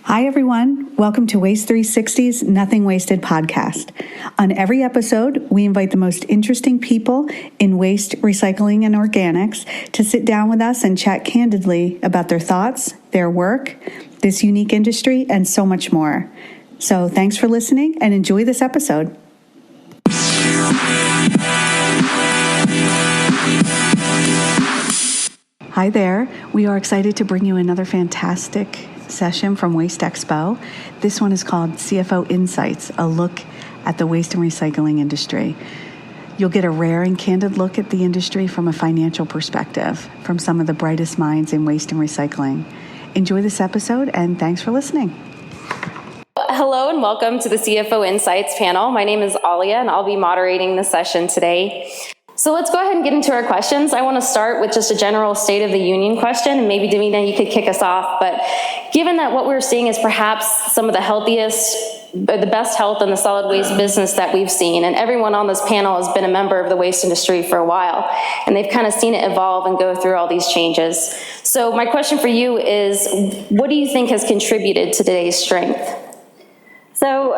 Hi, everyone. Welcome to Waste 360's Nothing Wasted podcast. On every episode, we invite the most interesting people in waste, recycling, and organics to sit down with us and chat candidly about their thoughts, their work, this unique industry, and so much more. So thanks for listening and enjoy this episode. Hi there. We are excited to bring you another fantastic session from WasteExpo. This one is called CFO Insights, a look at the waste and recycling industry. You'll get a rare and candid look at the industry from a financial perspective from some of the brightest minds in waste and recycling. Enjoy this episode and thanks for listening. Hello and welcome to the CFO Insights panel. My name is Alia and I'll be moderating the session today. So let's go ahead and get into our questions. I want to start with just a general State of the Union question, and maybe Davina, you could kick us off. But given that what we're seeing is perhaps some of the healthiest, the best health in the solid waste business that we've seen, and everyone on this panel has been a member of the waste industry for a while, and they've kind of seen it evolve and go through all these changes. So my question for you is, what do you think has contributed to today's strength? So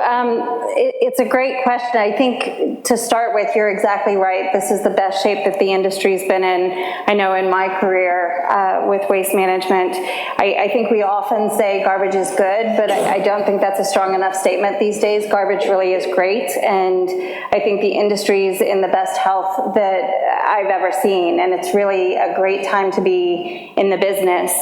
it's a great question. I think to start with, you're exactly right. This is the best shape that the industry's been in. I know in my career with waste management, I think we often say garbage is good, but I don't think that's a strong enough statement these days. Garbage really is great, and I think the industry's in the best health that I've ever seen, and it's really a great time to be in the business.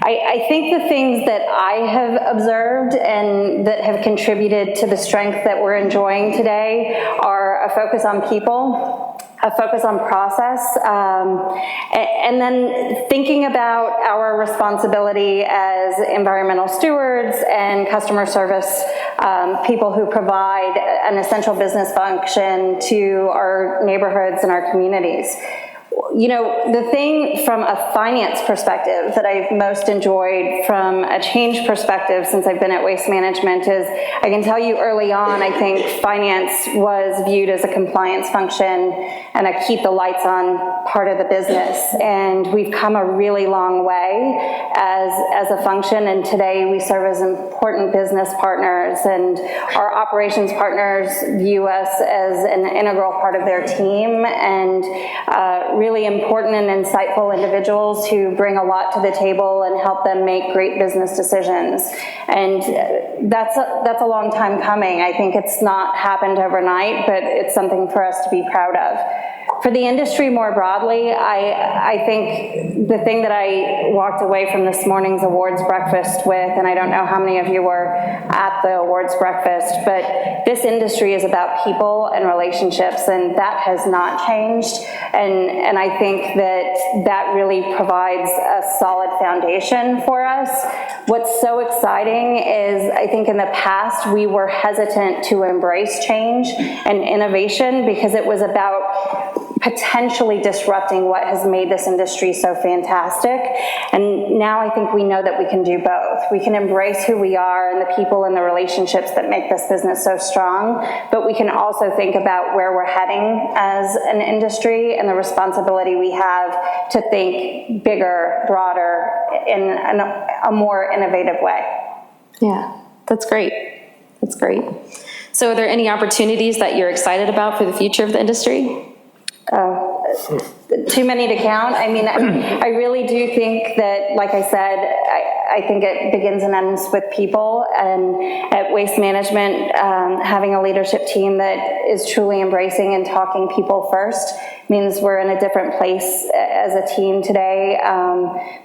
I think the things that I have observed and that have contributed to the strength that we're enjoying today are a focus on people, a focus on process, and then thinking about our responsibility as environmental stewards and customer service people who provide an essential business function to our neighborhoods and our communities. You know, the thing from a finance perspective that I've most enjoyed from a change perspective since I've been at Waste Management is, I can tell you early on, I think finance was viewed as a compliance function and a keep the lights on part of the business. And we've come a really long way as a function, and today we serve as important business partners, and our operations partners view us as an integral part of their team, and really important and insightful individuals who bring a lot to the table and help them make great business decisions. And that's a long time coming. I think it's not happened overnight, but it's something for us to be proud of. For the industry more broadly, I think the thing that I walked away from this morning's awards breakfast with, and I don't know how many of you were at the awards breakfast, but this industry is about people and relationships, and that has not changed. And I think that really provides a solid foundation for us. What's so exciting is, I think in the past we were hesitant to embrace change and innovation because it was about potentially disrupting what has made this industry so fantastic. And now I think we know that we can do both. We can embrace who we are and the people and the relationships that make this business so strong, but we can also think about where we're heading as an industry and the responsibility we have to think bigger, broader, in a more innovative way. Yeah, that's great. That's great. So are there any opportunities that you're excited about for the future of the industry? Too many to count. I mean, I really do think that, like I said, I think it begins and ends with people, and at Waste Management, having a leadership team that is truly embracing and talking people first means we're in a different place as a team today,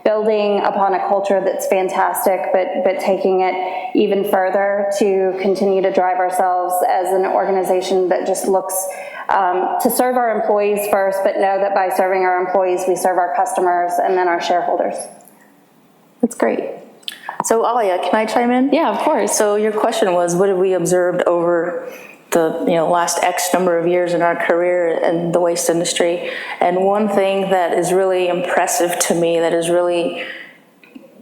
building upon a culture that's fantastic, but taking it even further to continue to drive ourselves as an organization that just looks to serve our employees first, but know that by serving our employees, we serve our customers and then our shareholders. That's great. So Alia, can I chime in? Yeah, of course. So your question was, what have we observed over the last X number of years in our career in the waste industry? And one thing that is really impressive to me, that has really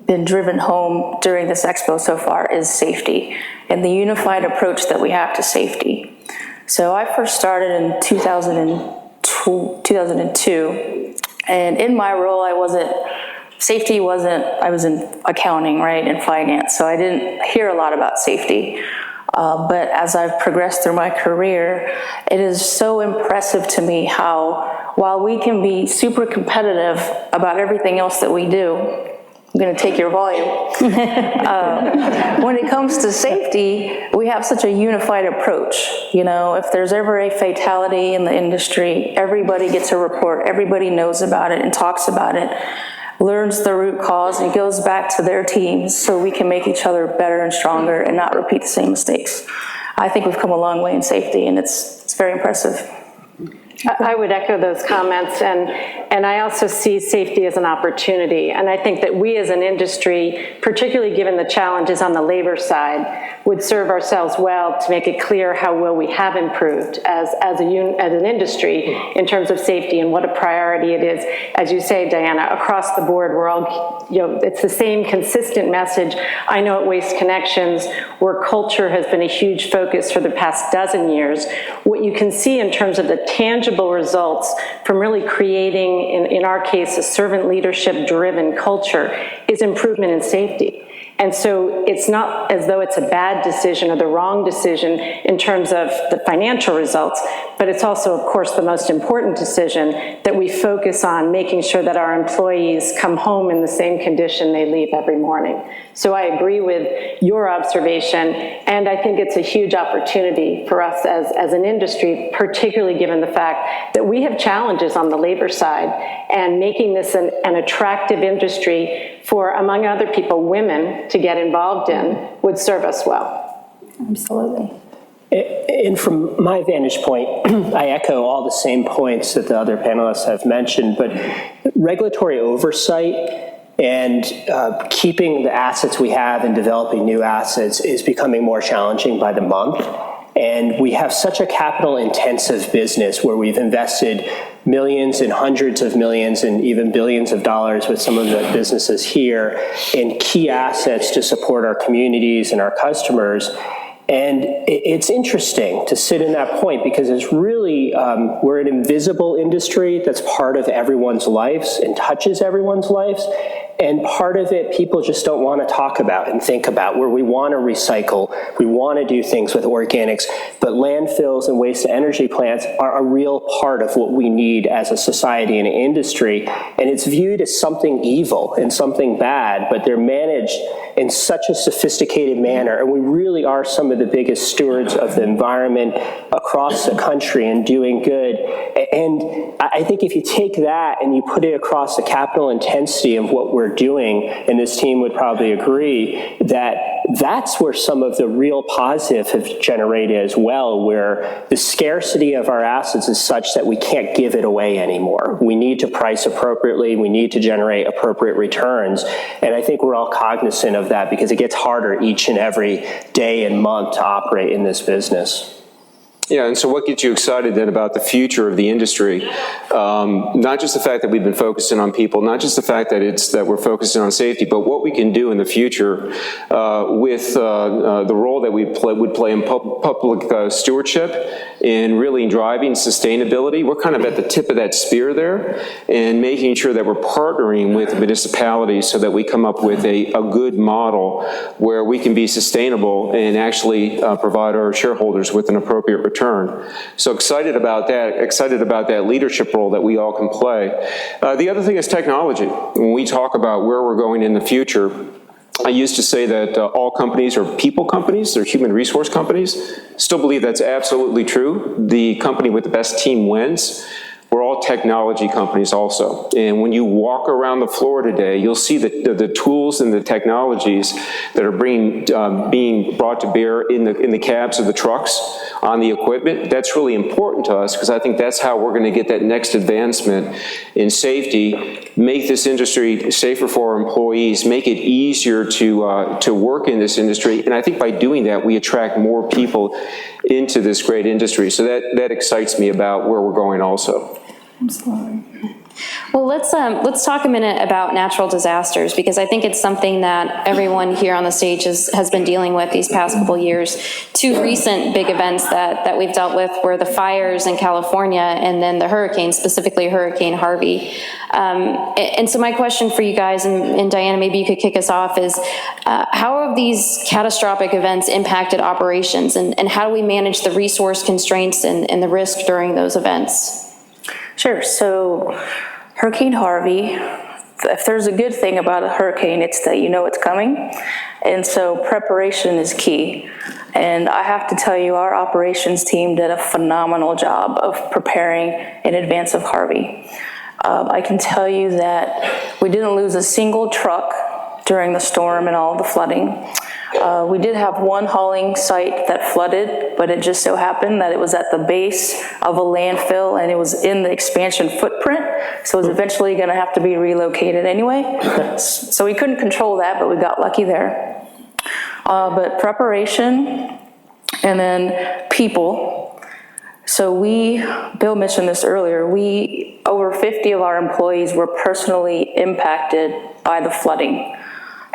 been driven home during this expo so far, is safety and the unified approach that we have to safety. So I first started in 2002, and in my role I wasn't safety wasn't, I was in accounting, right, and finance, so I didn't hear a lot about safety. But as I've progressed through my career, it is so impressive to me how, while we can be super competitive about everything else that we do, I'm going to take your volume. When it comes to safety, we have such a unified approach. You know, if there's ever a fatality in the industry, everybody gets a report, everybody knows about it and talks about it, learns the root cause, and goes back to their teams so we can make each other better and stronger and not repeat the same mistakes. I think we've come a long way in safety, and it's very impressive. I would echo those comments, and I also see safety as an opportunity. And I think that we as an industry, particularly given the challenges on the labor side, would serve ourselves well to make it clear how well we have improved as an industry in terms of safety and what a priority it is. As you say, Diana, across the board, we're all, it's the same consistent message. I know at Waste Connections, where culture has been a huge focus for the past dozen years, what you can see in terms of the tangible results from really creating, in our case, a servant leadership driven culture is improvement in safety. And so it's not as though it's a bad decision or the wrong decision in terms of the financial results, but it's also, of course, the most important decision that we focus on making sure that our employees come home in the same condition they leave every morning. So I agree with your observation, and I think it's a huge opportunity for us as an industry, particularly given the fact that we have challenges on the labor side, and making this an attractive industry for, among other people, women to get involved in would serve us well. Absolutely. And from my vantage point, I echo all the same points that the other panelists have mentioned, but regulatory oversight and keeping the assets we have and developing new assets is becoming more challenging by the month. And we have such a capital-intensive business where we've invested millions and hundreds of millions and even billions of dollars with some of the businesses here in key assets to support our communities and our customers. And it's interesting to sit in that point because it's really, we're an invisible industry that's part of everyone's lives and touches everyone's lives. And part of it, people just don't want to talk about and think about, where we want to recycle, we want to do things with organics, but landfills and waste to energy plants are a real part of what we need as a society and an industry. And it's viewed as something evil and something bad, but they're managed in such a sophisticated manner. And we really are some of the biggest stewards of the environment across the country and doing good. And I think if you take that and you put it across the capital intensity of what we're doing, and this team would probably agree, that that's where some of the real positive have generated as well, where the scarcity of our assets is such that we can't give it away anymore. We need to price appropriately, we need to generate appropriate returns, and I think we're all cognizant of that because it gets harder each and every day and month to operate in this business. Yeah, and so what gets you excited then about the future of the industry? Not just the fact that we've been focusing on people, not just the fact that we're focusing on safety, but what we can do in the future with the role that we would play in public stewardship in really driving sustainability. We're kind of at the tip of that spear there, and making sure that we're partnering with municipalities so that we come up with a good model where we can be sustainable and actually provide our shareholders with an appropriate return. So excited about that leadership role that we all can play. The other thing is technology. When we talk about where we're going in the future, I used to say that all companies are people companies, they're human resource companies. Still believe that's absolutely true. The company with the best team wins. We're all technology companies also. And when you walk around the floor today, you'll see the tools and the technologies that are being brought to bear in the cabs of the trucks, on the equipment. That's really important to us because I think that's how we're going to get that next advancement in safety, make this industry safer for our employees, make it easier to work in this industry. And I think by doing that, we attract more people into this great industry. So that excites me about where we're going also. Absolutely. Well, let's talk a minute about natural disasters, because I think it's something that everyone here on the stage has been dealing with these past couple of years. Two recent big events that we've dealt with were the fires in California and then the hurricane, specifically Hurricane Harvey. And so my question for you guys, and Diana, maybe you could kick us off, is how have these catastrophic events impacted operations, and how do we manage the resource constraints and the risk during those events? Sure. So Hurricane Harvey, if there's a good thing about a hurricane, it's that you know it's coming. And so preparation is key. And I have to tell you, our operations team did a phenomenal job of preparing in advance of Harvey. I can tell you that we didn't lose a single truck during the storm and all the flooding. We did have one hauling site that flooded, but it just so happened that it was at the base of a landfill and it was in the expansion footprint, so it was eventually going to have to be relocated anyway. So we couldn't control that, but we got lucky there. But preparation, and then people. So Bill mentioned this earlier, over 50 of our employees were personally impacted by the flooding.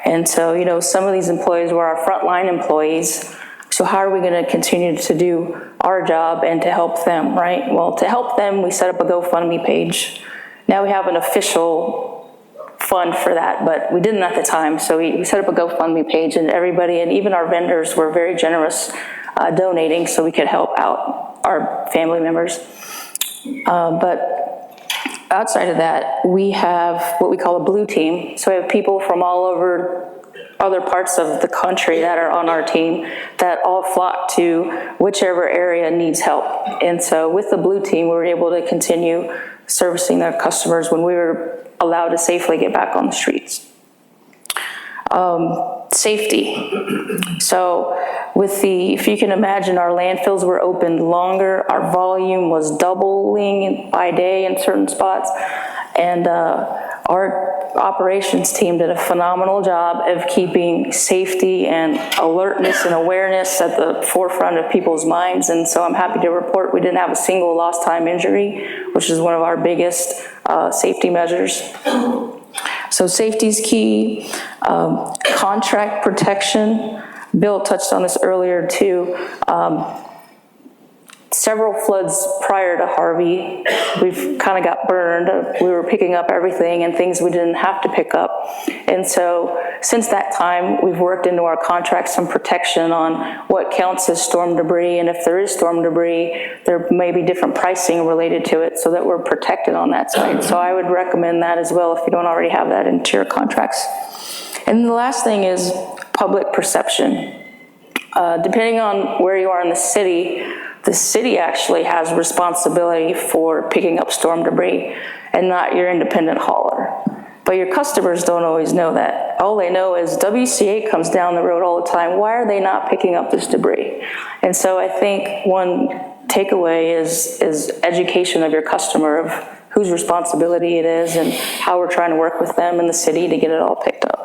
And so, some of these employees were our frontline employees. So how are we going to continue to do our job and to help them, right? Well, to help them, we set up a GoFundMe page. Now we have an official fund for that, but we didn't at the time. So we set up a GoFundMe page, and everybody, and even our vendors, were very generous donating so we could help out our family members. But outside of that, we have what we call a blue team. So we have people from all over other parts of the country that are on our team that all flock to whichever area needs help. And so with the blue team, we were able to continue servicing their customers when we were allowed to safely get back on the streets. Safety. So if you can imagine, our landfills were opened longer, our volume was doubling by day in certain spots, and our operations team did a phenomenal job of keeping safety and alertness and awareness at the forefront of people's minds. And so I'm happy to report we didn't have a single lost time injury, which is one of our biggest safety measures. So safety's key. Contract protection. Bill touched on this earlier too. Several floods prior to Harvey, we've kind of got burned. We were picking up everything and things we didn't have to pick up. And so since that time, we've worked into our contracts some protection on what counts as storm debris. And if there is storm debris, there may be different pricing related to it so that we're protected on that side. So I would recommend that as well if you don't already have that into your contracts. And the last thing is public perception. Depending on where you are in the city actually has responsibility for picking up storm debris and not your independent hauler. But your customers don't always know that. All they know is WCA comes down the road all the time. Why are they not picking up this debris? And so I think one takeaway is education of your customer of whose responsibility it is and how we're trying to work with them in the city to get it all picked up.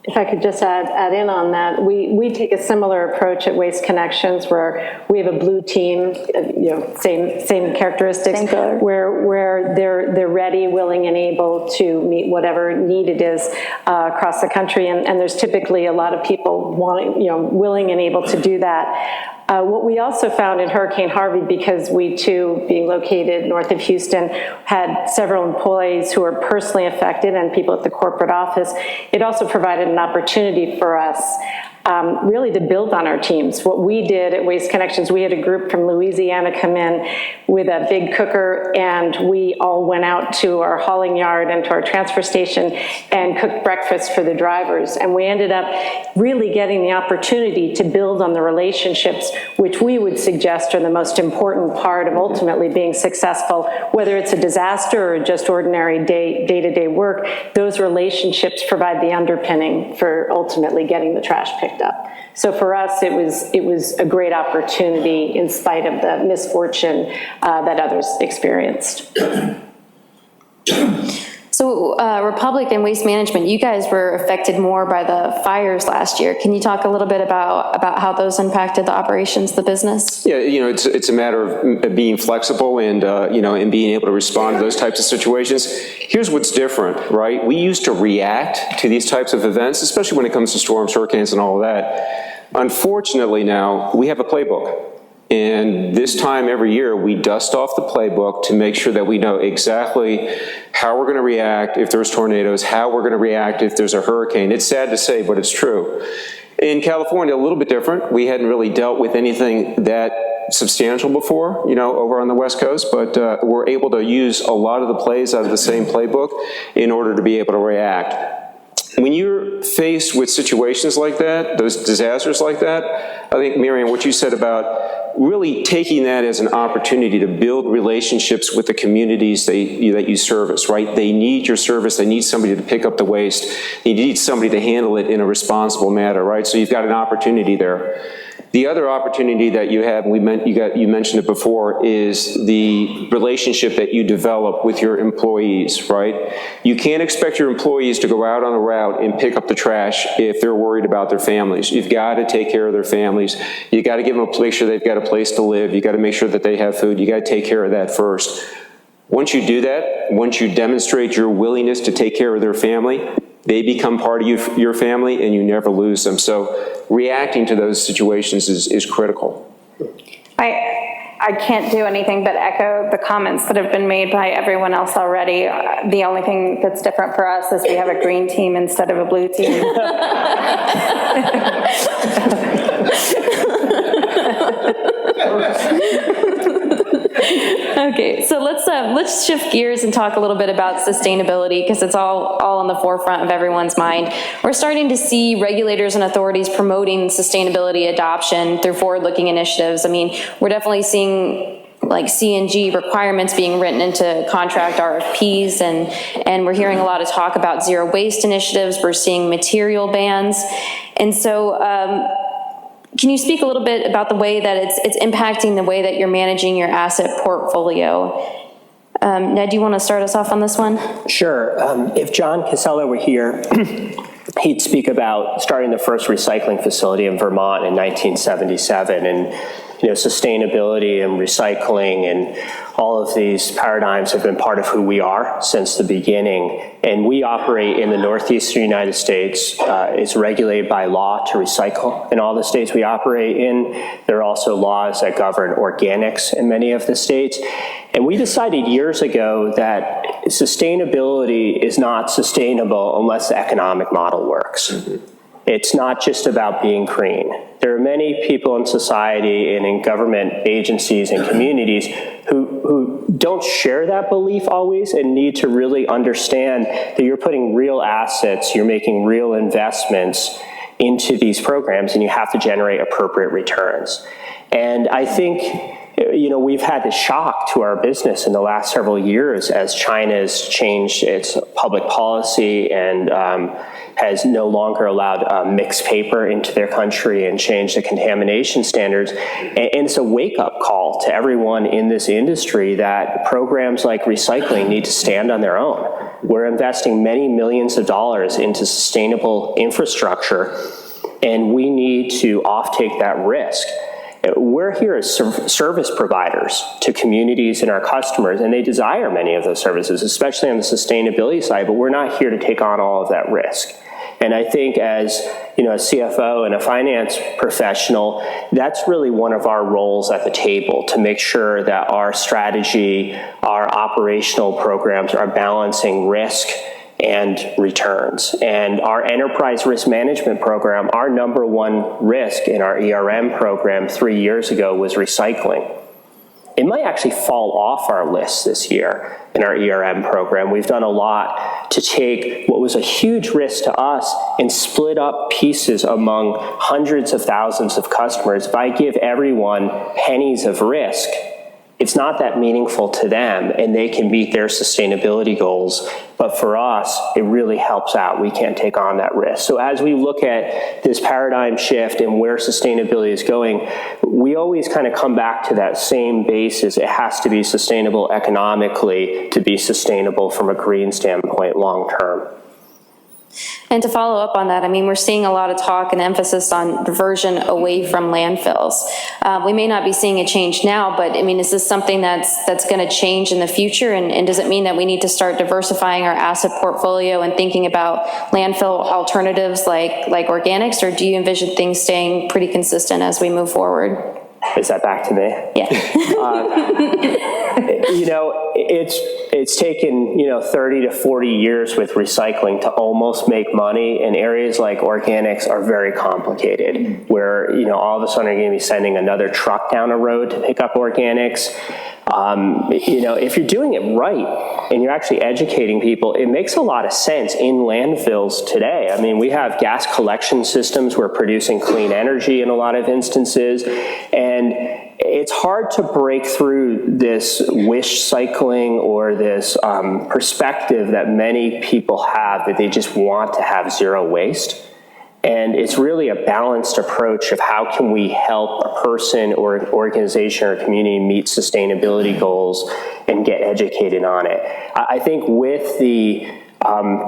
If I could just add in on that, we take a similar approach at Waste Connections, where we have a blue team, same characteristics, Same color. where they're ready, willing, and able to meet whatever need it is across the country, and there's typically a lot of people willing and able to do that. What we also found in Hurricane Harvey, because we too, being located north of Houston, had several employees who were personally affected and people at the corporate office, it also provided an opportunity for us really to build on our teams. What we did at Waste Connections, we had a group from Louisiana come in with a big cooker, and we all went out to our hauling yard and to our transfer station and cooked breakfast for the drivers. And we ended up really getting the opportunity to build on the relationships, which we would suggest are the most important part of ultimately being successful, whether it's a disaster or just ordinary day-to-day work. Those relationships provide the underpinning for ultimately getting the trash picked up. So for us, it was a great opportunity in spite of the misfortune that others experienced. So Republic and Waste Management, you guys were affected more by the fires last year. Can you talk a little bit about how those impacted the operations of the business? Yeah, it's a matter of being flexible and, and being able to respond to those types of situations. Here's what's different, right? We used to react to these types of events, especially when it comes to storms, hurricanes, and all of that. Unfortunately now, we have a playbook. And this time every year, we dust off the playbook to make sure that we know exactly how we're going to react if there's tornadoes, how we're going to react if there's a hurricane. It's sad to say, but it's true. In California, a little bit different. We hadn't really dealt with anything that substantial before, over on the West Coast, but we're able to use a lot of the plays out of the same playbook in order to be able to react. When you're faced with situations like that, those disasters like that, I think, Miriam, what you said about really taking that as an opportunity to build relationships with the communities that you service, right? They need your service. They need somebody to pick up the waste. They need somebody to handle it in a responsible manner, right? So you've got an opportunity there. The other opportunity that you have, and you mentioned it before, is the relationship that you develop with your employees, right? You can't expect your employees to go out on a route and pick up the trash if they're worried about their families. You've got to take care of their families. You got to give them make sure they've got a place to live. You got to make sure that they have food. You got to take care of that first. Once you do that, once you demonstrate your willingness to take care of their family, they become part of your family and you never lose them. So reacting to those situations is critical. I can't do anything but echo the comments that have been made by everyone else already. The only thing that's different for us is we have a green team instead of a blue team. Okay, so let's shift gears and talk a little bit about sustainability, because it's all on the forefront of everyone's mind. We're starting to see regulators and authorities promoting sustainability adoption through forward-looking initiatives. I mean, we're definitely seeing like CNG requirements being written into contract RFPs, and we're hearing a lot of talk about zero waste initiatives. We're seeing material bans, and so. Can you speak a little bit about the way that it's impacting the way that you're managing your asset portfolio? Ned, do you want to start us off on this one? Sure. If John Casella were here, he'd speak about starting the first recycling facility in Vermont in 1977, and sustainability and recycling and all of these paradigms have been part of who we are since the beginning. And we operate in the northeastern United States. It's regulated by law to recycle in all the states we operate in. There are also laws that govern organics in many of the states. And we decided years ago that sustainability is not sustainable unless the economic model works. Mm-hmm. It's not just about being green. There are many people in society and in government agencies and communities who don't share that belief always and need to really understand that you're putting real assets, you're making real investments into these programs, and you have to generate appropriate returns. And I think we've had this shock to our business in the last several years as China has changed its public policy and has no longer allowed mixed paper into their country and changed the contamination standards. And it's a wake-up call to everyone in this industry that programs like recycling need to stand on their own. We're investing many millions of dollars into sustainable infrastructure, and we need to offtake that risk. We're here as service providers to communities and our customers, and they desire many of those services, especially on the sustainability side, but we're not here to take on all of that risk. And I think as a CFO and a finance professional, that's really one of our roles at the table, to make sure that our strategy, our operational programs are balancing risk and returns. And our enterprise risk management program, our number one risk in our ERM program 3 years ago was recycling. It might actually fall off our list this year in our ERM program. We've done a lot to take what was a huge risk to us and split up pieces among hundreds of thousands of customers. If I give everyone pennies of risk, it's not that meaningful to them, and they can meet their sustainability goals. But for us, it really helps out. We can't take on that risk. So as we look at this paradigm shift and where sustainability is going, we always kind of come back to that same basis. It has to be sustainable economically to be sustainable from a green standpoint long term. And to follow up on that, I mean, we're seeing a lot of talk and emphasis on diversion away from landfills. We may not be seeing a change now, but I mean, is this something that's going to change in the future? And does it mean that we need to start diversifying our asset portfolio and thinking about landfill alternatives like organics, or do you envision things staying pretty consistent as we move forward? Is that back to me? Yeah. It's taken, 30 to 40 years with recycling to almost make money, and areas like organics are very complicated, where, all of a sudden you're going to be sending another truck down a road to pick up organics. If you're doing it right and you're actually educating people, it makes a lot of sense in landfills today. I mean, we have gas collection systems. We're producing clean energy in a lot of instances, and it's hard to break through this wish cycling or this perspective that many people have that they just want to have zero waste. And it's really a balanced approach of how can we help a person or an organization or a community meet sustainability goals and get educated on it. I think with the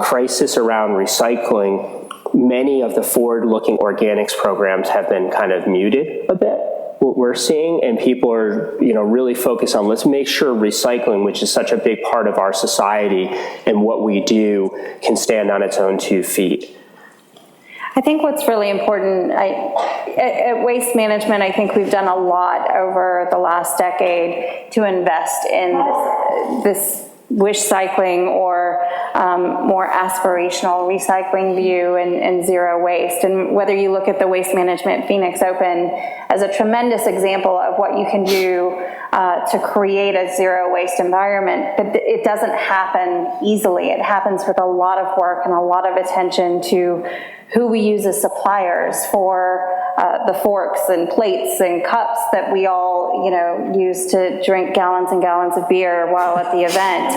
crisis around recycling, many of the forward-looking organics programs have been kind of muted a bit, what we're seeing, and people are really focused on, let's make sure recycling, which is such a big part of our society and what we do, can stand on its own 2 feet. I think what's really important, at Waste Management, I think we've done a lot over the last decade to invest in this wish cycling or more aspirational recycling view and zero waste. And whether you look at the Waste Management Phoenix Open as a tremendous example of what you can do to create a zero waste environment, but it doesn't happen easily. It happens with a lot of work and a lot of attention to who we use as suppliers for the forks and plates and cups that we all, use to drink gallons and gallons of beer while at the event.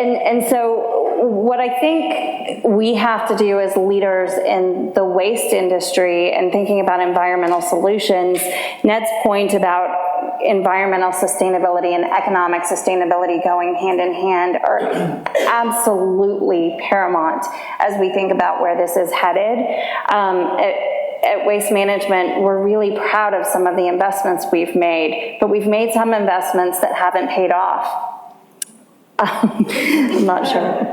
And so what I think we have to do as leaders in the waste industry and thinking about environmental solutions, Ned's point about environmental sustainability and economic sustainability going hand in hand are absolutely paramount as we think about where this is headed. At Waste Management, we're really proud of some of the investments we've made, but we've made some investments that haven't paid off. I'm not sure.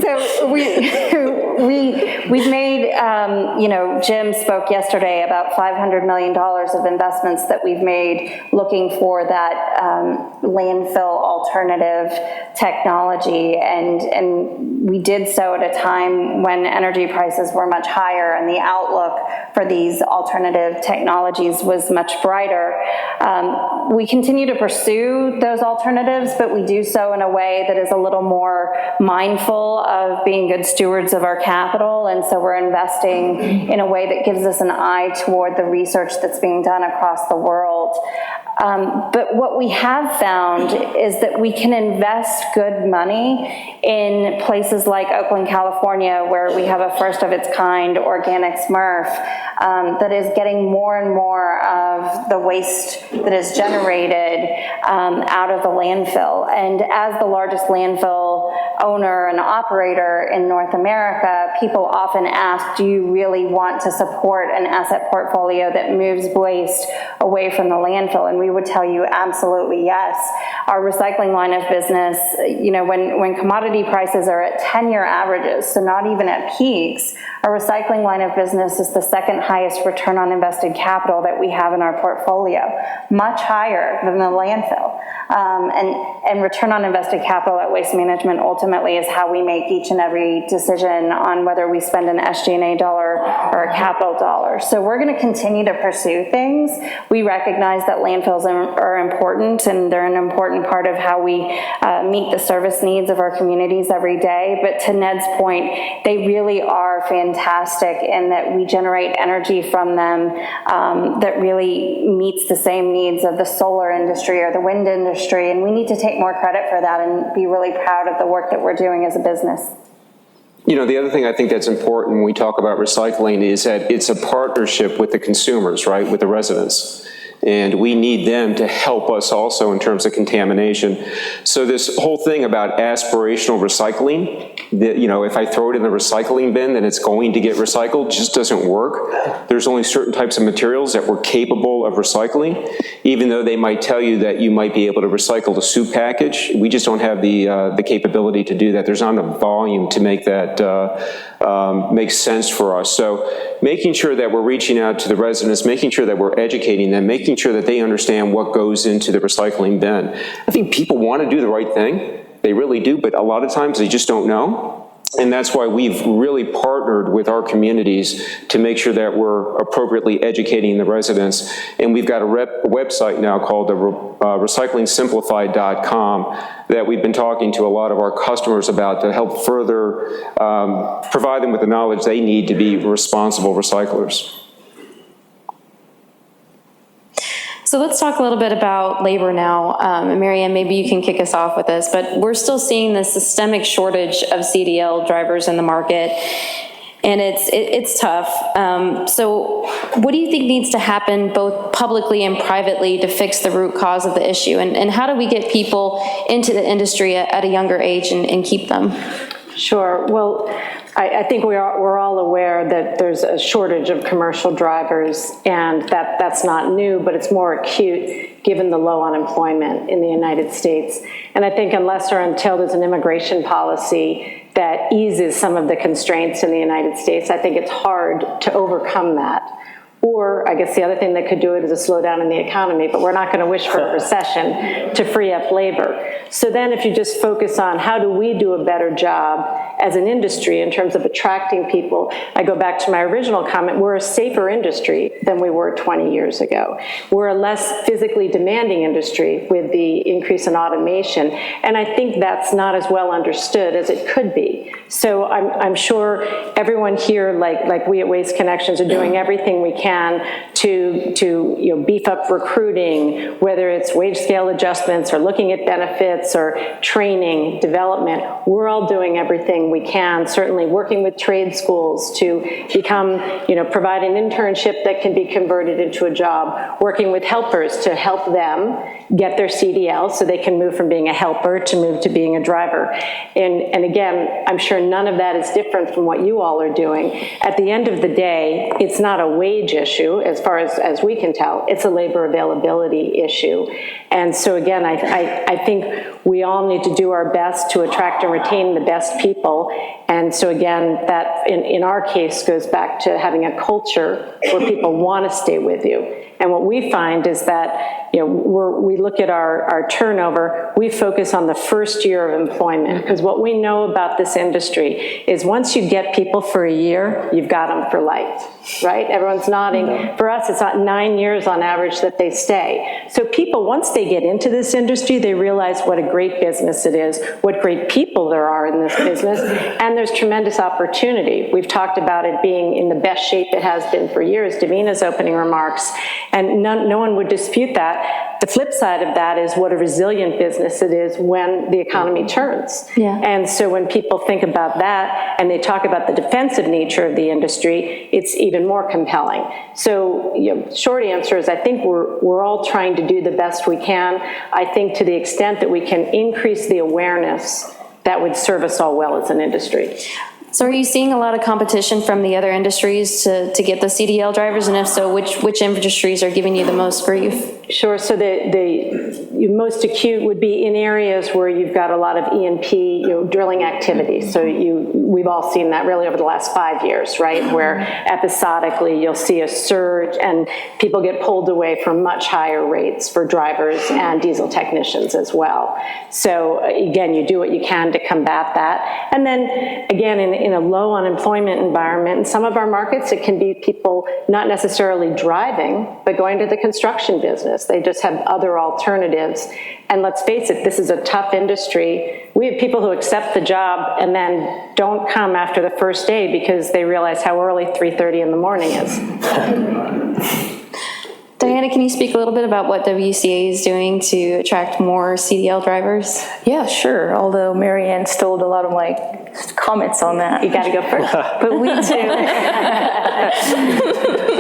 So we've made, Jim spoke yesterday about $500 million of investments that we've made looking for that landfill alternative technology, and we did so at a time when energy prices were much higher and the outlook for these alternative technologies was much brighter. We continue to pursue those alternatives, but we do so in a way that is a little more mindful of being good stewards of our capital, and so we're investing in a way that gives us an eye toward the research that's being done across the world. But what we have found is that we can invest good money in places like Oakland, California, where we have a first of its kind organic Smurf that is getting more and more of the waste that is generated out of the landfill. And as the largest landfill owner and operator in North America, people often ask, do you really want to support an asset portfolio that moves waste away from the landfill? And we would tell you absolutely yes. Our recycling line of business, when commodity prices are at 10-year averages, so not even at peaks, our recycling line of business is the second highest return on invested capital that we have in our portfolio, much higher than the landfill. And return on invested capital at Waste Management ultimately ultimately is how we make each and every decision on whether we spend an SG&A dollar or a capital dollar. So we're going to continue to pursue things. We recognize that landfills are important, and they're an important part of how we meet the service needs of our communities every day. But to Ned's point, they really are fantastic in that we generate energy from them that really meets the same needs of the solar industry or the wind industry, and we need to take more credit for that and be really proud of the work that we're doing as a business. You know, the other thing I think that's important when we talk about recycling is that it's a partnership with the consumers, right, with the residents. And we need them to help us also in terms of contamination. So this whole thing about aspirational recycling, that, you know, if I throw it in the recycling bin, then it's going to get recycled, just doesn't work. There's only certain types of materials that we're capable of recycling, even though they might tell you that you might be able to recycle the soup package. We just don't have the capability to do that. There's not enough volume to make that make sense for us. So making sure that we're reaching out to the residents, making sure that we're educating them, making sure that they understand what goes into the recycling bin. I think people want to do the right thing. They really do, but a lot of times they just don't know. And that's why we've really partnered with our communities to make sure that we're appropriately educating the residents. And we've got a website now called recyclingsimplified.com that we've been talking to a lot of our customers about to help further provide them with the knowledge they need to be responsible recyclers. So let's talk a little bit about labor now. And Marianne, maybe you can kick us off with this, but we're still seeing this systemic shortage of CDL drivers in the market, and it's tough. So what do you think needs to happen both publicly and privately to fix the root cause of the issue? And how do we get people into the industry at a younger age and keep them? Sure. Well, I think we're all aware that there's a shortage of commercial drivers, and that's not new, but it's more acute given the low unemployment in the United States. And I think unless or until there's an immigration policy that eases some of the constraints in the United States, I think it's hard to overcome that. Or I guess the other thing that could do it is a slowdown in the economy, but we're not going to wish for a recession to free up labor. So then if you just focus on how do we do a better job as an industry in terms of attracting people, I go back to my original comment, we're a safer industry than we were 20 years ago. We're a less physically demanding industry with the increase in automation, and I think that's not as well understood as it could be. So I'm sure everyone here, like we at Waste Connections, are doing everything we can to beef up recruiting, whether it's wage scale adjustments or looking at benefits or training, development. We're all doing everything we can, certainly working with trade schools to become, provide an internship that can be converted into a job, working with helpers to help them get their CDL so they can move from being a helper to move to being a driver. And again, I'm sure none of that is different from what you all are doing. At the end of the day, it's not a wage issue as far as we can tell. It's a labor availability issue. And so again, I think we all need to do our best to attract and retain the best people. And so again, that in our case goes back to having a culture where people want to stay with you. And what we find is that, we look at our turnover, we focus on the first year of employment, because what we know about this industry is once you get people for a year, you've got them for life, right? Everyone's nodding. For us, it's not 9 years on average that they stay. So people, once they get into this industry, they realize what a great business it is, what great people there are in this business, and there's tremendous opportunity. We've talked about it being in the best shape it has been for years, Davina's opening remarks, and no one would dispute that. The flip side of that is what a resilient business it is when the economy turns. Yeah. And so when people think about that and they talk about the defensive nature of the industry, it's even more compelling. So, short answer is I think we're all trying to do the best we can. I think to the extent that we can increase the awareness, that would serve us all well as an industry. So are you seeing a lot of competition from the other industries to get the CDL drivers? And if so, which industries are giving you the most grief? Sure. So the most acute would be in areas where you've got a lot of E&P, drilling activity. So we've all seen that really over the last 5 years, right? Where episodically you'll see a surge and people get pulled away from much higher rates for drivers and diesel technicians as well. So again, you do what you can to combat that. And then again, in a low unemployment environment, in some of our markets, it can be people not necessarily driving, but going to the construction business. They just have other alternatives. And let's face it, this is a tough industry. We have people who accept the job and then don't come after the first day because they realize how early 3:30 in the morning is. Diana, can you speak a little bit about what WCA is doing to attract more CDL drivers? Yeah, sure. Although Mary Ann stole a lot of my comments on that. You got to go first.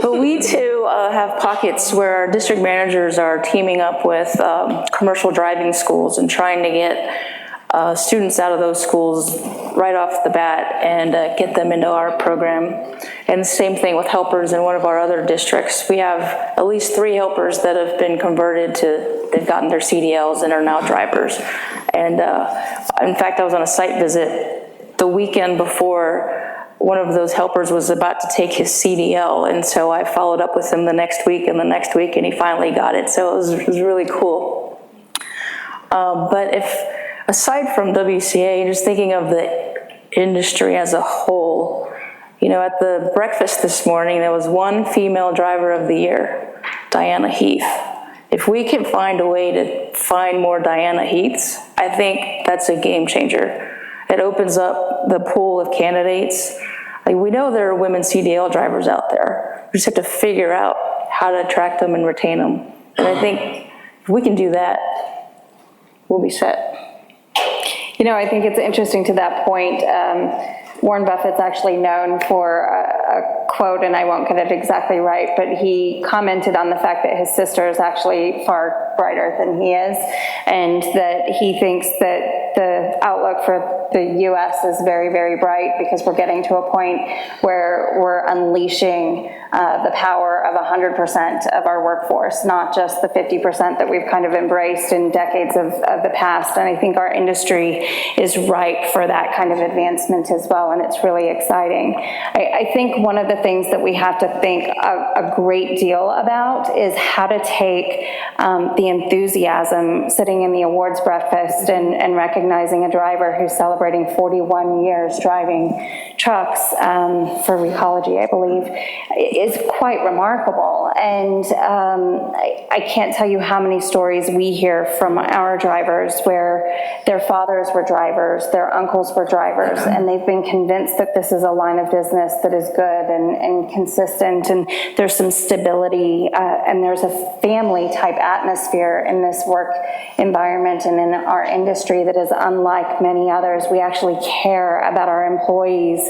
But we too have pockets where our district managers are teaming up with commercial driving schools and trying to get students out of those schools right off the bat and get them into our program. And the same thing with helpers in one of our other districts. We have at least 3 helpers that have been converted to, they've gotten their CDLs and are now drivers. And in fact, I was on a site visit the weekend before one of those helpers was about to take his CDL, and so I followed up with him the next week and the next week, and he finally got it, so it was really cool. But aside from WCA, just thinking of the industry as a whole, at the breakfast this morning, there was one female driver of the year, Diana Heath. If we can find a way to find more Diana Heaths, I think that's a game changer. It opens up the pool of candidates. Like, we know there are women CDL drivers out there. We just have to figure out how to attract them and retain them. And I think if we can do that, we'll be set. I think it's interesting to that point. Warren Buffett's actually known for a quote, and I won't get it exactly right, but he commented on the fact that his sister is actually far brighter than he is, and that he thinks that the outlook for the U.S. is very, very bright because we're getting to a point where we're unleashing the power of 100% of our workforce, not just the 50% that we've kind of embraced in decades of the past. And I think our industry is ripe for that kind of advancement as well, and it's really exciting. I think one of the things that we have to think a great deal about is how to take the enthusiasm sitting in the awards breakfast and recognizing a driver who's celebrating 41 years driving trucks for Recology, I believe, is quite remarkable. And I can't tell you how many stories we hear from our drivers where their fathers were drivers, their uncles were drivers, and they've been convinced that this is a line of business that is good and consistent, and there's some stability, and there's a family type atmosphere in this work environment and in our industry that is unlike many others. We actually care about our employees,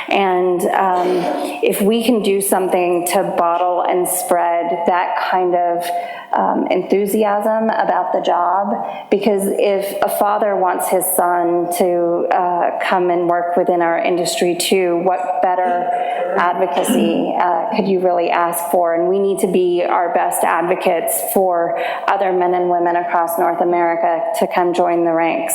and if we can do something to bottle and spread that kind of enthusiasm about the job, because if a father wants his son to come and work within our industry too, what better advocacy could you really ask for? And we need to be our best advocates for other men and women across North America to come join the ranks.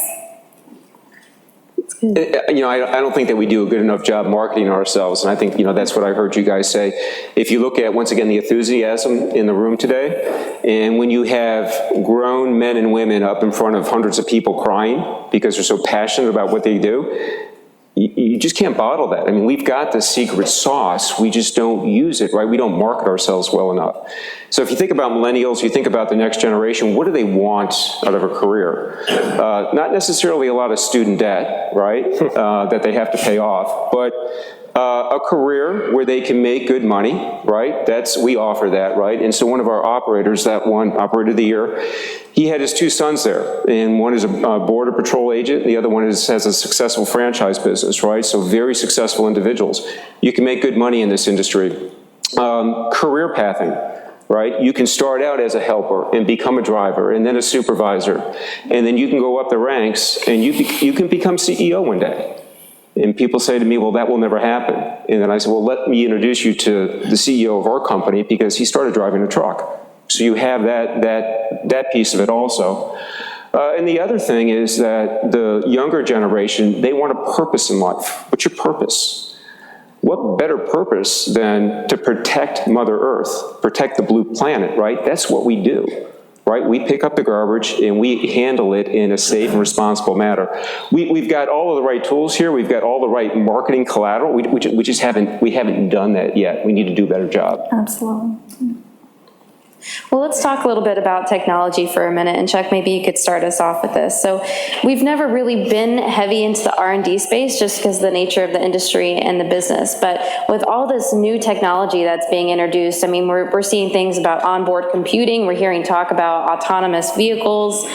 I don't think that we do a good enough job marketing ourselves, and I think, that's what I heard you guys say. If you look at, once again, the enthusiasm in the room today, and when you have grown men and women up in front of hundreds of people crying because they're so passionate about what they do, you just can't bottle that. I mean, we've got the secret sauce, we just don't use it, right? We don't market ourselves well enough. So if you think about millennials, you think about the next generation, what do they want out of a career? Not necessarily a lot of student debt, right, that they have to pay off, but a career where they can make good money, right? We offer that, right? And so one of our operators, that one operator of the year, he had his 2 sons there, and one is a border patrol agent, and the other one has a successful franchise business, right? So very successful individuals. You can make good money in this industry. Career pathing, right? You can start out as a helper and become a driver and then a supervisor, and then you can go up the ranks and you can become CEO one day. And people say to me, well, that will never happen. And then I say, well, let me introduce you to the CEO of our company because he started driving a truck. So you have that piece of it also. And the other thing is that the younger generation, they want a purpose in life. What's your purpose? What better purpose than to protect Mother Earth, protect the blue planet, right? That's what we do, right? We pick up the garbage and we handle it in a safe and responsible manner. We've got all of the right tools here. We've got all the right marketing collateral. We just haven't done that yet. We need to do a better job. Absolutely. Well, let's talk a little bit about technology for a minute, and Chuck, maybe you could start us off with this. So we've never really been heavy into the R&D space just because of the nature of the industry and the business, but with all this new technology that's being introduced, I mean, we're seeing things about onboard computing, we're hearing talk about autonomous vehicles.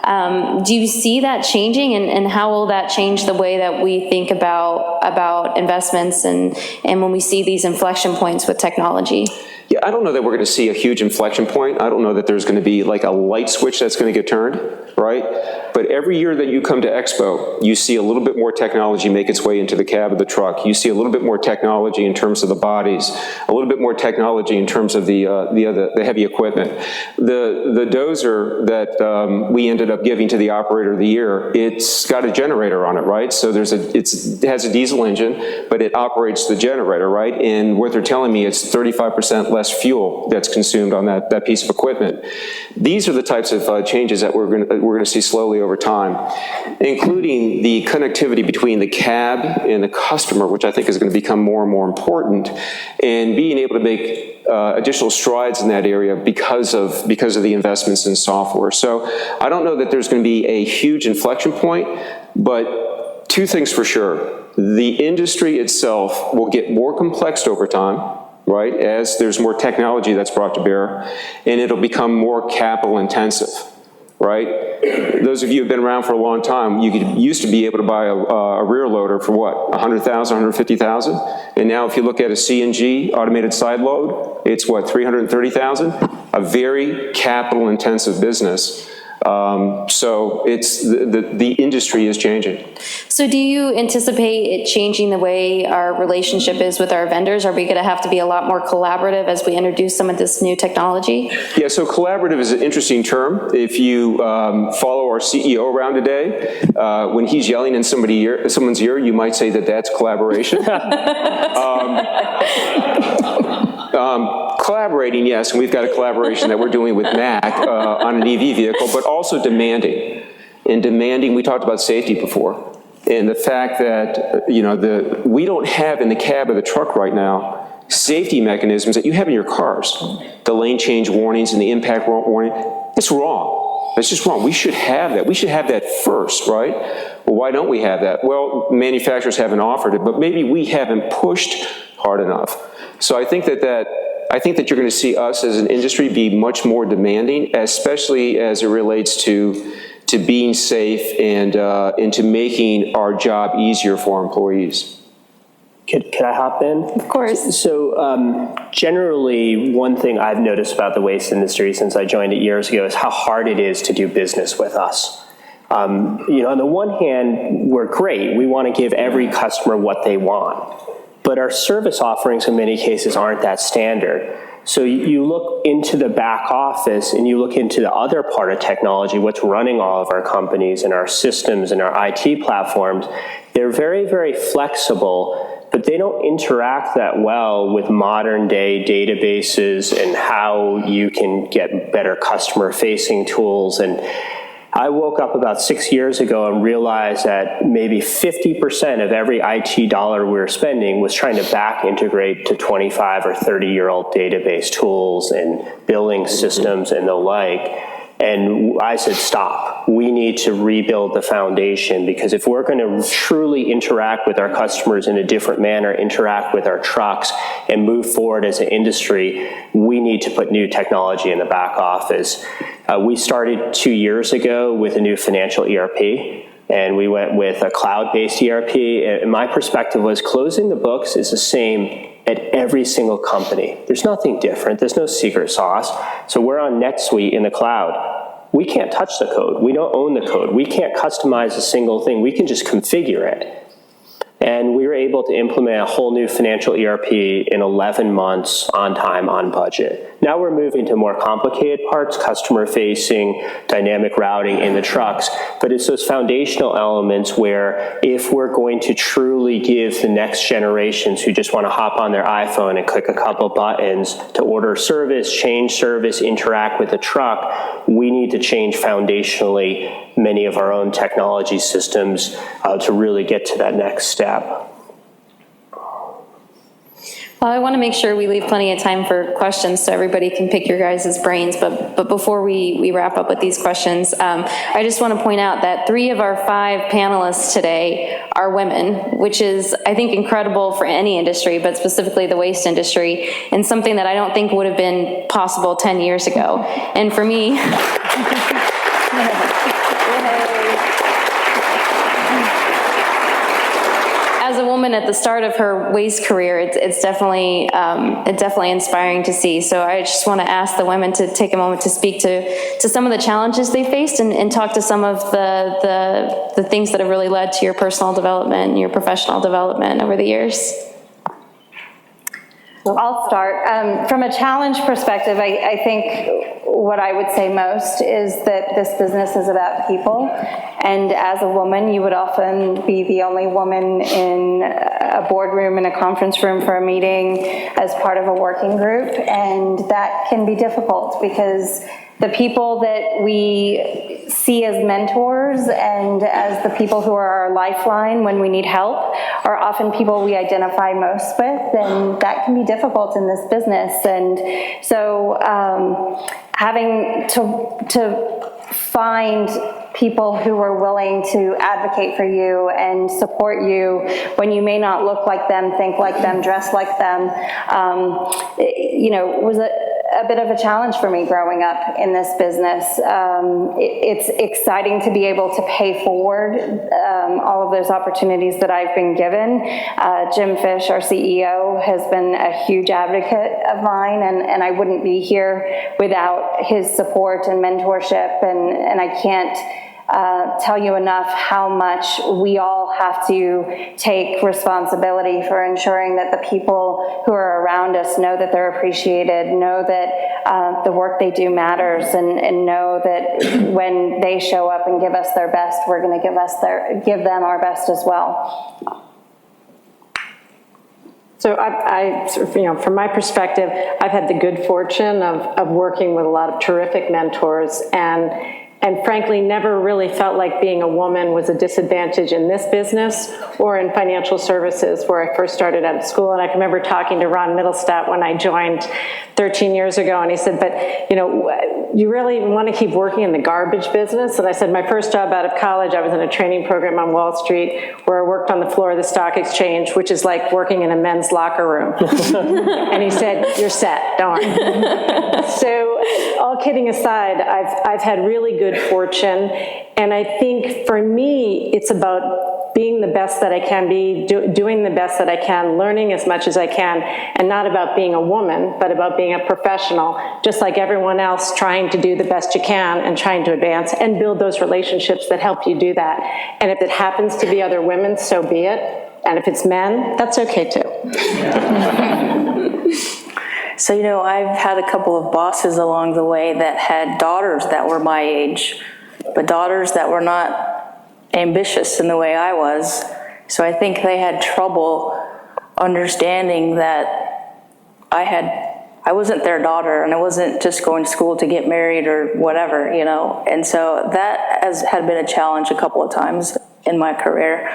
Do you see that changing, and how will that change the way that we think about investments and when we see these inflection points with technology? Yeah, I don't know that we're going to see a huge inflection point. I don't know that there's going to be like a light switch that's going to get turned, right? But every year that you come to Expo, you see a little bit more technology make its way into the cab of the truck. You see a little bit more technology in terms of the bodies, a little bit more technology in terms of the heavy equipment. The dozer that we ended up giving to the operator of the year, it's got a generator on it, right? So it has a diesel engine, but it operates the generator, right? And what they're telling me, it's 35% less fuel that's consumed on that piece of equipment. These are the types of changes that we're going to see slowly over time, including the connectivity between the cab and the customer, which I think is going to become more and more important, and being able to make additional strides in that area because of the investments in software. So I don't know that there's going to be a huge inflection point, but two things for sure. The industry itself will get more complex over time, right, as there's more technology that's brought to bear, and it'll become more capital intensive, right? Those of you who've been around for a long time, you used to be able to buy a rear loader for what, 100,000, 150,000? And now if you look at a CNG, automated side load, it's what, 330,000? A very capital intensive business. So it's the industry is changing. So do you anticipate it changing the way our relationship is with our vendors? Are we going to have to be a lot more collaborative as we introduce some of this new technology? Yeah, so collaborative is an interesting term. If you follow our CEO around today, when he's yelling in someone's ear, you might say that that's collaboration. Collaborating, yes, and we've got a collaboration that we're doing with Mac on an EV vehicle, but also demanding. In demanding, we talked about safety before, and the fact that we don't have in the cab of the truck right now safety mechanisms that you have in your cars. The lane change warnings and the impact warning. It's wrong. That's just wrong. We should have that. We should have that first, right? Well, why don't we have that? Well, manufacturers haven't offered it, but maybe we haven't pushed hard enough. So I think that you're going to see us as an industry be much more demanding, especially as it relates to being safe and to making our job easier for our employees. Could I hop in? Of course. So generally, one thing I've noticed about the waste industry since I joined it years ago is how hard it is to do business with us. On the one hand, we're great. We want to give every customer what they want. But our service offerings in many cases aren't that standard. So you look into the back office and you look into the other part of technology, what's running all of our companies and our systems and our IT platforms. They're very, very flexible, but they don't interact that well with modern day databases and how you can get better customer facing tools. And I woke up about 6 years ago and realized that maybe 50% of every IT dollar we were spending was trying to back integrate to 25 or 30-year-old database tools and billing systems and the like. And I said, stop. We need to rebuild the foundation, because if we're going to truly interact with our customers in a different manner, interact with our trucks, and move forward as an industry, we need to put new technology in the back office. We started 2 years ago with a new financial ERP, and we went with a cloud-based ERP. And my perspective was closing the books is the same at every single company. There's nothing different. There's no secret sauce. So we're on NetSuite in the cloud. We can't touch the code. We don't own the code. We can't customize a single thing. We can just configure it. And we were able to implement a whole new financial ERP in 11 months on time, on budget. Now we're moving to more complicated parts, customer-facing, dynamic routing in the trucks, but it's those foundational elements where if we're going to truly give the next generations who just want to hop on their iPhone and click a couple buttons to order service, change service, interact with the truck, we need to change foundationally many of our own technology systems to really get to that next step. Well, I want to make sure we leave plenty of time for questions so everybody can pick your guys' brains, but before we wrap up with these questions, I just want to point out that 3 of our 5 panelists today are women, which is, I think, incredible for any industry, but specifically the waste industry, and something that I don't think would have been possible 10 years ago. And for me, as a woman at the start of her waste career, it's definitely inspiring to see. So I just want to ask the women to take a moment to speak to some of the challenges they faced and talk to some of the things that have really led to your personal development and your professional development over the years. I'll start. From a challenge perspective, I think what I would say most is that this business is about people. And as a woman, you would often be the only woman in a boardroom, in a conference room for a meeting as part of a working group. And that can be difficult because the people that we see as mentors and as the people who are our lifeline when we need help are often people we identify most with, and that can be difficult in this business. And so having to find people who are willing to advocate for you and support you when you may not look like them, think like them, dress like them, was a bit of a challenge for me growing up in this business. It's exciting to be able to pay forward all of those opportunities that I've been given. Jim Fish, our CEO, has been a huge advocate of mine, and I wouldn't be here without his support and mentorship, and I can't tell you enough how much we all have to take responsibility for ensuring that the people who are around us know that they're appreciated, know that the work they do matters, and know that when they show up and give us their best, we're going to give them our best as well. So I from my perspective, I've had the good fortune of working with a lot of terrific mentors, and frankly never really felt like being a woman was a disadvantage in this business or in financial services where I first started out of school. And I can remember talking to Ron Middlestat when I joined 13 years ago, and he said, but you really want to keep working in the garbage business? And I said, my first job out of college, I was in a training program on Wall Street where I worked on the floor of the stock exchange, which is like working in a men's locker room. And he said, you're set, don't worry. So all kidding aside, I've had really good fortune, and I think for me, it's about being the best that I can be, doing the best that I can, learning as much as I can, and not about being a woman, but about being a professional, just like everyone else, trying to do the best you can and trying to advance and build those relationships that help you do that. And if it happens to be other women, so be it. And if it's men, that's okay too. So, I've had a couple of bosses along the way that had daughters that were my age, but daughters that were not ambitious in the way I was. So I think they had trouble understanding that I wasn't their daughter, and I wasn't just going to school to get married or whatever, And so that had been a challenge a couple of times in my career.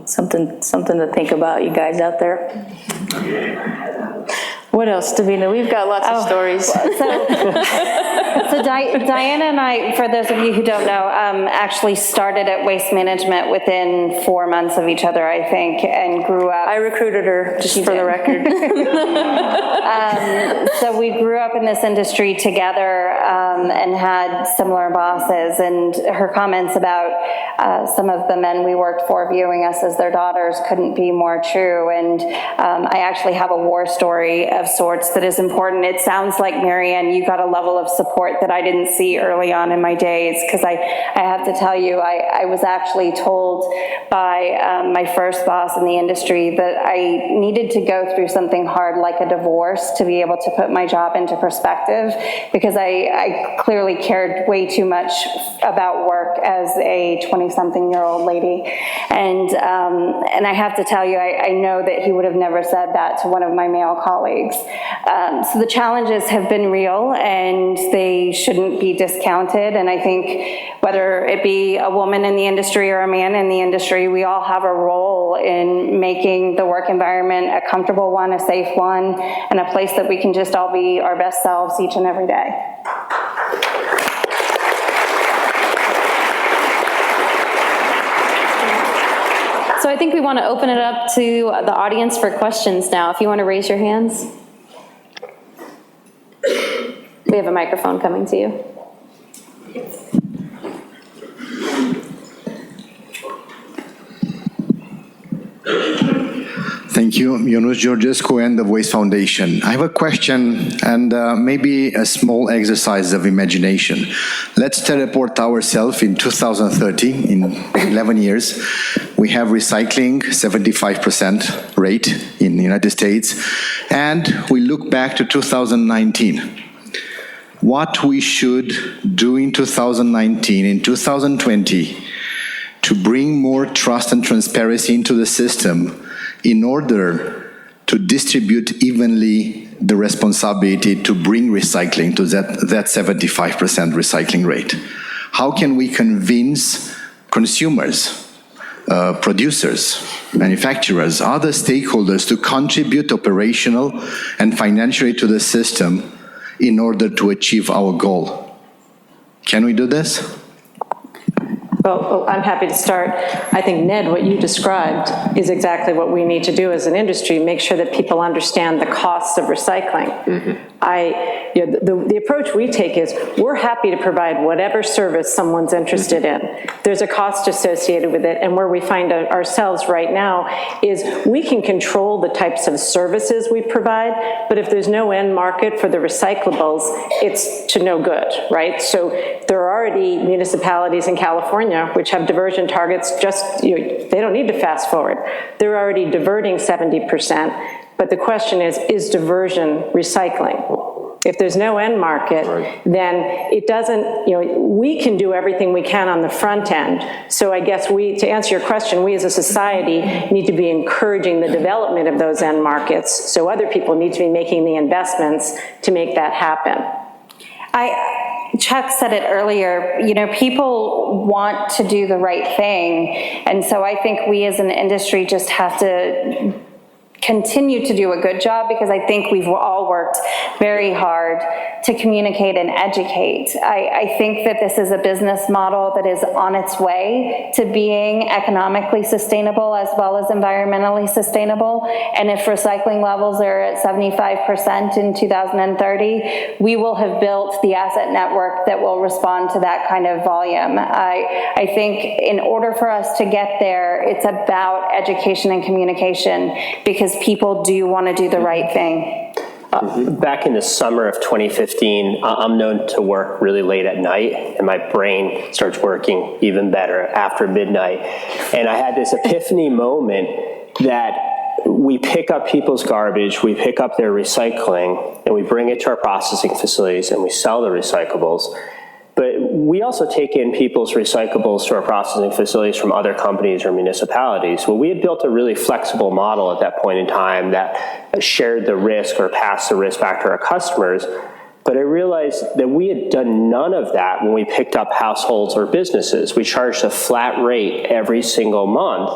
Something to think about, you guys out there. What else, Davina? We've got lots of stories. So Diana and I, for those of you who don't know, actually started at Waste Management within 4 months of each other, I think, and grew up. I recruited her, just for the record. So we grew up in this industry together and had similar bosses, and her comments about some of the men we worked for viewing us as their daughters couldn't be more true. And I actually have a war story of of sorts that is important. It sounds like, Marianne, you got a level of support that I didn't see early on in my days, because I have to tell you, I was actually told by my first boss in the industry that I needed to go through something hard like a divorce to be able to put my job into perspective, because I clearly cared way too much about work as a 20-something-year-old lady. And I have to tell you, I know that he would have never said that to one of my male colleagues. So the challenges have been real, and they shouldn't be discounted. And I think whether it be a woman in the industry or a man in the industry, we all have a role in making the work environment a comfortable one, a safe one, and a place that we can just all be our best selves each and every day. So I think we want to open it up to the audience for questions now. If you want to raise your hands. We have a microphone coming to you. Thank you. Ionuț Georgescu and the Waste Foundation. I have a question and maybe a small exercise of imagination. Let's teleport ourselves in 2030, in 11 years. We have recycling 75% rate in the United States, and we look back to 2019. What we should do in 2019, in 2020, to bring more trust and transparency into the system in order to distribute evenly the responsibility to bring recycling to that 75% recycling rate. How can we convince consumers, producers, manufacturers, other stakeholders to contribute operational and financially to the system in order to achieve our goal? Can we do this? Well, I'm happy to start. I think, Ned, what you described is exactly what we need to do as an industry, make sure that people understand the costs of recycling. The approach we take is we're happy to provide whatever service someone's interested in. There's a cost associated with it, and where we find ourselves right now is we can control the types of services we provide, but if there's no end market for the recyclables, it's to no good, right? So there are already municipalities in California which have diversion targets, they don't need to fast forward. They're already diverting 70%, but the question is diversion recycling? If there's no end market, then it doesn't, we can do everything we can on the front end. So I guess to answer your question, we as a society need to be encouraging the development of those end markets. So other people need to be making the investments to make that happen. Chuck said it earlier, people want to do the right thing. And so I think we as an industry just have to continue to do a good job, because I think we've all worked very hard to communicate and educate. I think that this is a business model that is on its way to being economically sustainable as well as environmentally sustainable. And if recycling levels are at 75% in 2030, we will have built the asset network that will respond to that kind of volume. I think in order for us to get there, it's about education and communication, because people do want to do the right thing. Back in the summer of 2015, I'm known to work really late at night, and my brain starts working even better after midnight. And I had this epiphany moment that we pick up people's garbage, we pick up their recycling, and we bring it to our processing facilities, and we sell the recyclables. But we also take in people's recyclables to our processing facilities from other companies or municipalities. Well, we had built a really flexible model at that point in time that shared the risk or passed the risk back to our customers. But I realized that we had done none of that when we picked up households or businesses. We charged a flat rate every single month,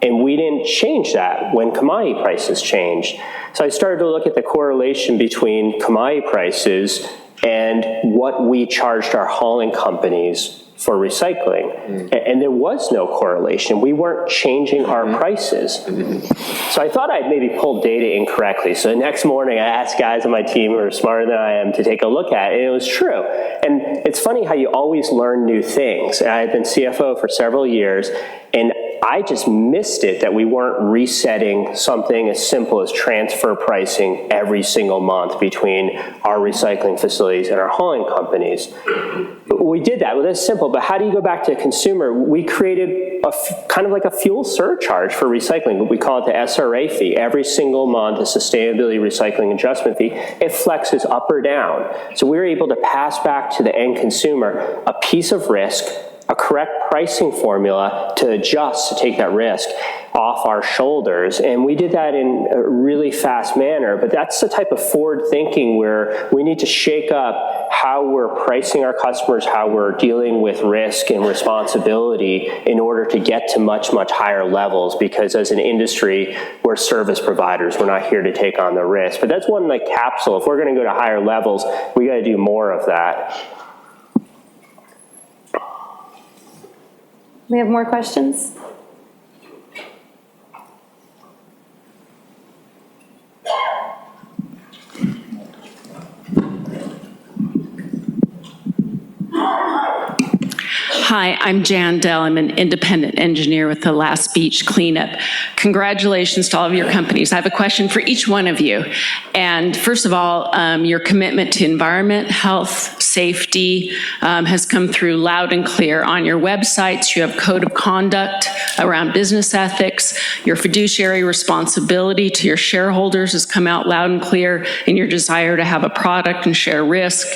and we didn't change that when commodity prices changed. So I started to look at the correlation between commodity prices and what we charged our hauling companies for recycling. And there was no correlation. We weren't changing our prices. So I thought I'd maybe pulled data incorrectly. So the next morning I asked guys on my team who are smarter than I am to take a look at it, and it was true. And it's funny how you always learn new things. And I had been CFO for several years, and I just missed it that we weren't resetting something as simple as transfer pricing every single month between our recycling facilities and our hauling companies. We did that. Well, that's simple, but how do you go back to a consumer? We created kind of like a fuel surcharge for recycling. We call it the SRA fee. Every single month, a sustainability recycling adjustment fee, it flexes up or down. So we were able to pass back to the end consumer a piece of risk, a correct pricing formula to adjust, to take that risk off our shoulders. And we did that in a really fast manner, but that's the type of forward thinking where we need to shake up how we're pricing our customers, how we're dealing with risk and responsibility in order to get to much, much higher levels, because as an industry, we're service providers. We're not here to take on the risk. But that's one like capsule. If we're gonna go to higher levels, we gotta do more of that. We have more questions? Hi, I'm Jan Dell. I'm an independent engineer with the Last Beach Cleanup. Congratulations to all of your companies. I have a question for each one of you. And first of all, your commitment to environment, health, safety has come through loud and clear on your websites. You have code of conduct around business ethics. Your fiduciary responsibility to your shareholders has come out loud and clear in your desire to have a product and share risk,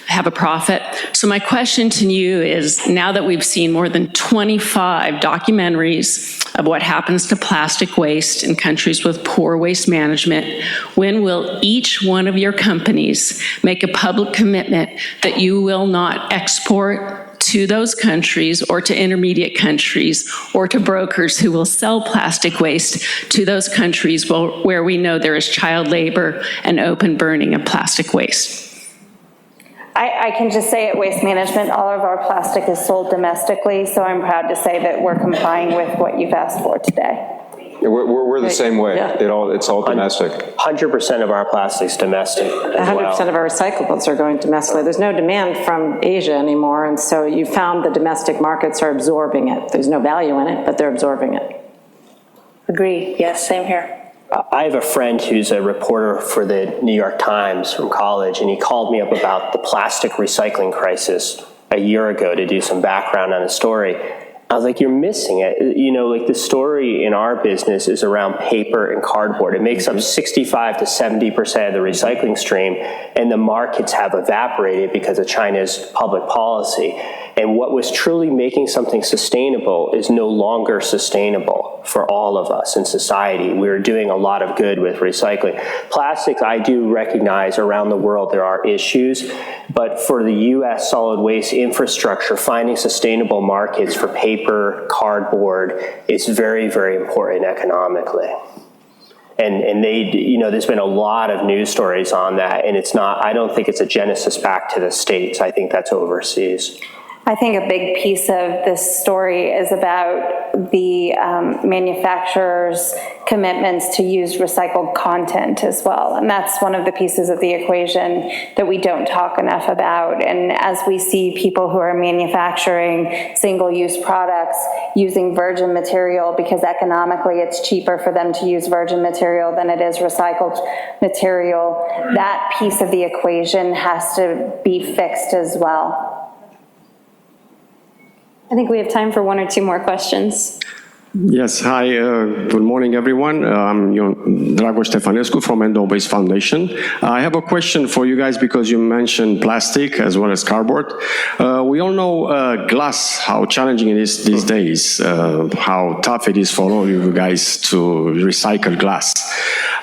have a profit. So my question to you is, now that we've seen more than 25 documentaries of what happens to plastic waste in countries with poor waste management, when will each one of your companies make a public commitment that you will not export to those countries or to intermediate countries or to brokers who will sell plastic waste to those countries where we know there is child labor and open burning of plastic waste? I can just say at Waste Management, all of our plastic is sold domestically, so I'm proud to say that we're complying with what you've asked for today. Yeah, we're the same way. Yeah. It's all domestic. 100% of our plastic's domestic as 100% of our recyclables are going domestically. There's no demand from Asia anymore, and so you found the domestic markets are absorbing it. There's no value in it, but they're absorbing it. Agree. Yes, same here. I have a friend who's a reporter for the New York Times from college, and he called me up about the plastic recycling crisis a year ago to do some background on the story. I was like, you're missing it. You know, like the story in our business is around paper and cardboard. It makes up 65 to 70% of the recycling stream, and the markets have evaporated because of China's public policy. And what was truly making something sustainable is no longer sustainable for all of us in society. We're doing a lot of good with recycling. Plastics, I do recognize around the world there are issues, but for the US solid waste infrastructure, finding sustainable markets for paper, cardboard is very, very important economically. And they, you know, there's been a lot of news stories on that, and it's not, I don't think it's a genesis back to the States. I think that's overseas. I think a big piece of this story is about the manufacturers' commitments to use recycled content as well. And that's one of the pieces of the equation that we don't talk enough about. And as we see people who are manufacturing single-use products using virgin material, because economically it's cheaper for them to use virgin material than it is recycled material, that piece of the equation has to be fixed as well. I think we have time for one or two more questions. Yes, hi, good morning everyone. I'm Drago Stefanescu from Endo Waste Foundation. I have a question for you guys because you mentioned plastic as well as cardboard. We all know glass, how challenging it is these days, how tough it is for all you guys to recycle glass.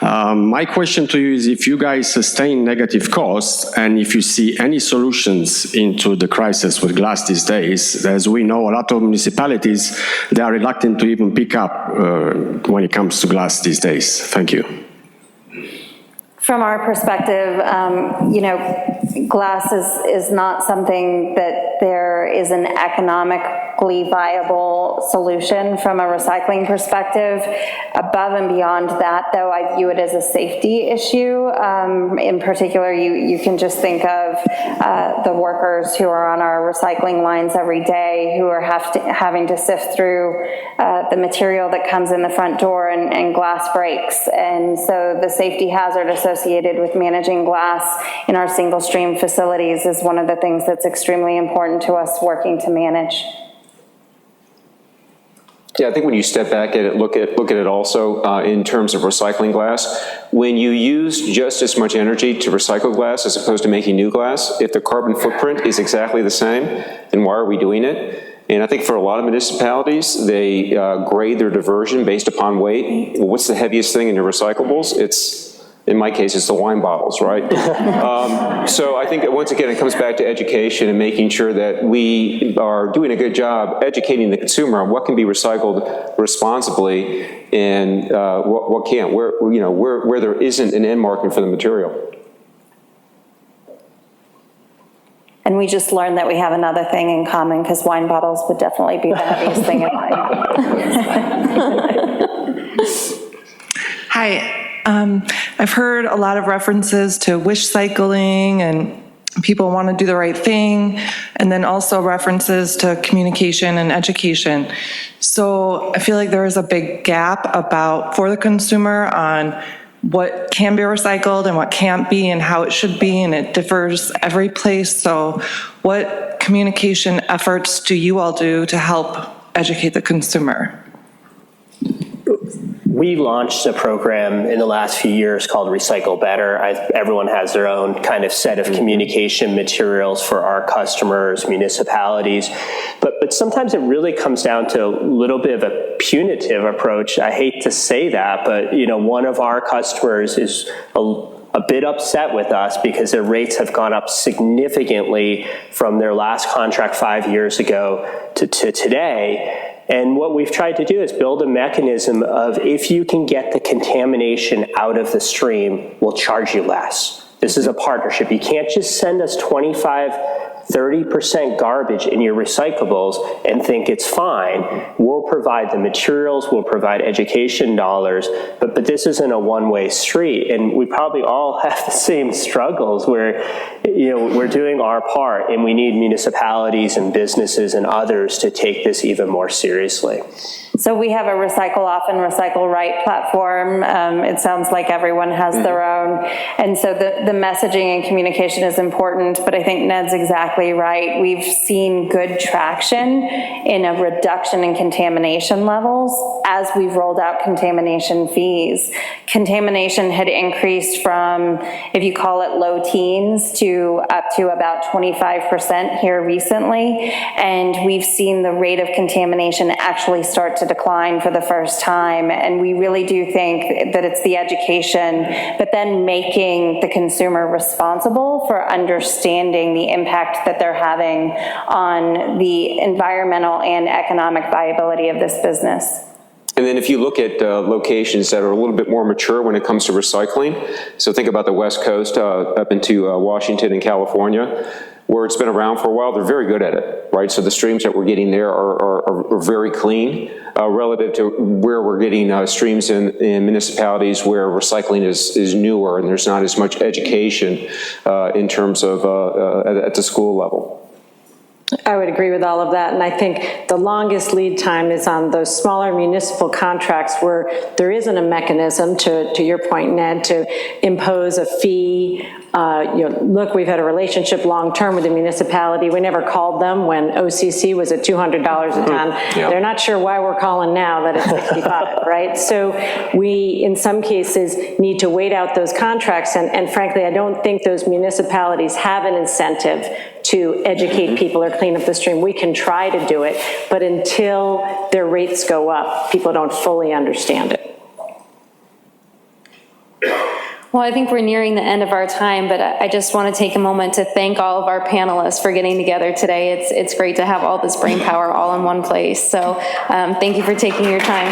My question to you is if you guys sustain negative costs and if you see any solutions into the crisis with glass these days. As we know, a lot of municipalities, they are reluctant to even pick up when it comes to glass these days. Thank you. From our perspective, you know, glass is not something that there is an economically viable solution from a recycling perspective. Above and beyond that, though, I view it as a safety issue. In particular, you can just think of the workers who are on our recycling lines every day who are having to sift through the material that comes in the front door, and glass breaks. And so the safety hazard associated with managing glass in our single stream facilities is one of the things that's extremely important to us working to manage. Yeah, I think when you step back at it, look at it also in terms of recycling glass. When you use just as much energy to recycle glass as opposed to making new glass, if the carbon footprint is exactly the same, then why are we doing it? And I think for a lot of municipalities, they grade their diversion based upon weight. Well, what's the heaviest thing in your recyclables? In my case, it's the wine bottles, right? So I think that once again, it comes back to education and making sure that we are doing a good job educating the consumer on what can be recycled responsibly and what can't, where there isn't an end market for the material. And we just learned that we have another thing in common, because wine bottles would definitely be the heaviest thing in mine. Hi, I've heard a lot of references to wish cycling and people want to do the right thing, and then also references to communication and education. So I feel like there is a big gap for the consumer on what can be recycled and what can't be and how it should be, and it differs every place. So what communication efforts do you all do to help educate the consumer? We launched a program in the last few years called Recycle Better. Everyone has their own kind of set of communication materials for our customers, municipalities, but sometimes it really comes down to a little bit of a punitive approach. I hate to say that, but one of our customers is a bit upset with us because their rates have gone up significantly from their last contract 5 years ago to today. And what we've tried to do is build a mechanism of, if you can get the contamination out of the stream, we'll charge you less. This is a partnership. You can't just send us 25-30% garbage in your recyclables and think it's fine. We'll provide the materials, we'll provide education dollars, but this isn't a one-way street. And we probably all have the same struggles where, we're doing our part, and we need municipalities and businesses and others to take this even more seriously. So we have a Recycle Often, Recycle Right platform. It sounds like everyone has their own. And so the messaging and communication is important, but I think Ned's exactly right. We've seen good traction in a reduction in contamination levels as we've rolled out contamination fees. Contamination had increased from, if you call it low teens, to up to about 25% here recently. And we've seen the rate of contamination actually start to decline for the first time. And we really do think that it's the education, but then making the consumer responsible for understanding the impact that they're having on the environmental and economic viability of this business. And then if you look at locations that are a little bit more mature when it comes to recycling, so think about the West Coast up into Washington and California, where it's been around for a while, they're very good at it, right? So the streams that we're getting there are very clean relative to where we're getting streams in municipalities where recycling is newer and there's not as much education in terms of at the school level. I would agree with all of that, and I think the longest lead time is on those smaller municipal contracts where there isn't a mechanism, to your point, Ned, to impose a fee. Look, we've had a relationship long-term with the municipality. We never called them when OCC was at $200 a ton. Yeah. They're not sure why we're calling now that it's 65, right? So we, in some cases, need to wait out those contracts, and frankly, I don't think those municipalities have an incentive to educate people or clean up the stream. We can try to do it, but until their rates go up, people don't fully understand it. Well, I think we're nearing the end of our time, but I just want to take a moment to thank all of our panelists for getting together today. It's great to have all this brain power all in one place. So thank you for taking your time.